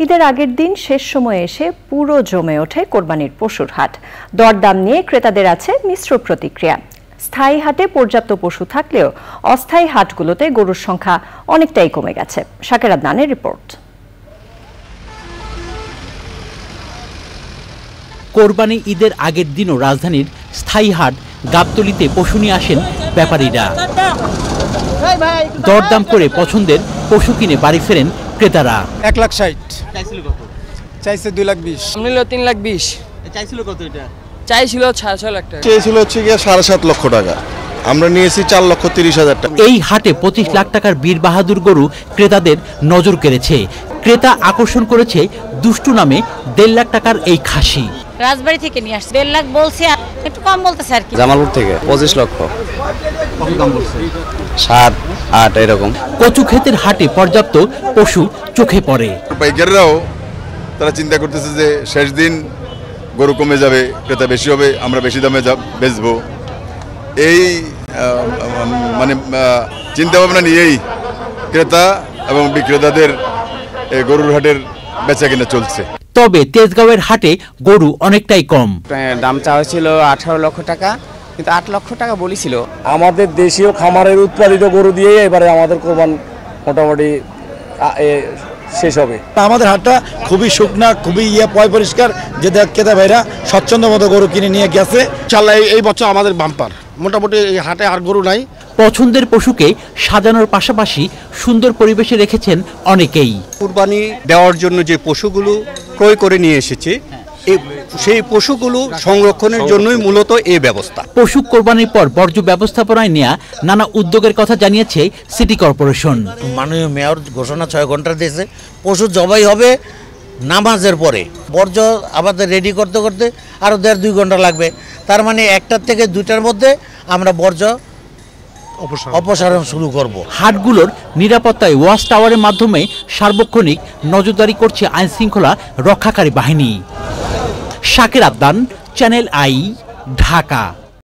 ঈদের আগের দিন শেষ সময়ে এসে পুরো জমে ওঠে কোরবানির পশুর হাট। দরদাম নিয়ে ক্রেতাদের আছে মিশ্র প্রতিক্রিয়া। স্থায়ী হাটে পর্যাপ্ত পশু থাকলেও অস্থায়ী হাটগুলোতে গরুর সংখ্যা অনেকটাই কমে গেছে। শাকের আদনানের রিপোর্ট। কোরবানি ঈদের আগের দিনও রাজধানীর স্থায়ী হাট গাবতলীতে পশু নিয়ে আসেন ব্যাপারীরা। দরদাম করে পছন্দের পশু কিনে বাড়ি ফেরেন ক্রেতারা। 1,60,000 চাইছে 2,20,000 নিল 3,20,000 চাইছিল কত? এটা চাইছিল 6 লাখ টাকা, চেয়েছিল হচ্ছে গিয়ে 7.5 লক্ষ টাকা, আমরা নিয়েছি 4,30,000 টাকা। এই হাটে 25 লাখ টাকার বীর বাহাদুর গরু ক্রেতাদের নজর কেড়েছে। ক্রেতা আকর্ষণ করেছে দুষ্টু নামে 1.5 লাখ টাকার এই খাসি। রাজবাড়ী থেকে নিয়ে আসছে, 1.5 লাখ বলছে, একটু কম বলতেছে আর কি। জামালপুর থেকে 25 লক্ষ, 7-8 এরকম। কচু ক্ষেতের হাটে পর্যাপ্ত পশু চোখে পড়ে। পাইকাররাও তারা চিন্তা করতেছে যে শেষ দিন গরু কমে যাবে, ক্রেতা বেশি হবে, আমরা বেশি দামে বেচবো, এই মানে চিন্তা ভাবনা নিয়েই ক্রেতা এবং বিক্রেতাদের গরুর হাটের বেচা কিনা চলছে। তবে তেজগাঁওয়ের হাটে গরু অনেকটাই কম। দাম চাওয়া ছিল 18 লক্ষ টাকা, কিন্তু 8 লক্ষ টাকা বলেছিল। আমাদের দেশীয় খামারের উৎপাদিত গরু দিয়ে এবারে আমাদের কোরবান মোটামুটি শেষ হবে। আমাদের হাটটা খুবই শুকনা, খুবই পয় পরিষ্কার, যে ক্রেতা ভাইরা স্বচ্ছন্দ মতো গরু কিনে নিয়ে গেছে। ইনশাআল্লাহ এই বছর আমাদের বাম্পার, মোটামুটি এই হাটে আর গরু নাই। পছন্দের পশুকে সাজানোর পাশাপাশি সুন্দর পরিবেশে রেখেছেন অনেকেই। কুরবানি দেওয়ার জন্য যে পশুগুলো ক্রয় করে নিয়ে এসেছে, সেই পশুগুলো সংরক্ষণের জন্যই মূলত এই ব্যবস্থা। পশু কোরবানির পর বর্জ্য ব্যবস্থাপনায় নেওয়া নানা উদ্যোগের কথা জানিয়েছে সিটি কর্পোরেশন। মাননীয় মেয়র ঘোষণা 6 ঘন্টা দিয়েছে, পশু জবাই হবে নামাজের পরে। বর্জ্য আমাদের রেডি করতে করতে আরও 1.5-2 ঘন্টা লাগবে। তার মানে 1টার থেকে 2টার মধ্যে আমরা বর্জ্য অপসারণ শুরু করব। হাটগুলোর নিরাপত্তায় ওয়াচ টাওয়ারের মাধ্যমে সার্বক্ষণিক নজরদারি করছে আইন শৃঙ্খলা রক্ষাকারী বাহিনী। শাকের আদনান, চ্যানেল আই, ঢাকা।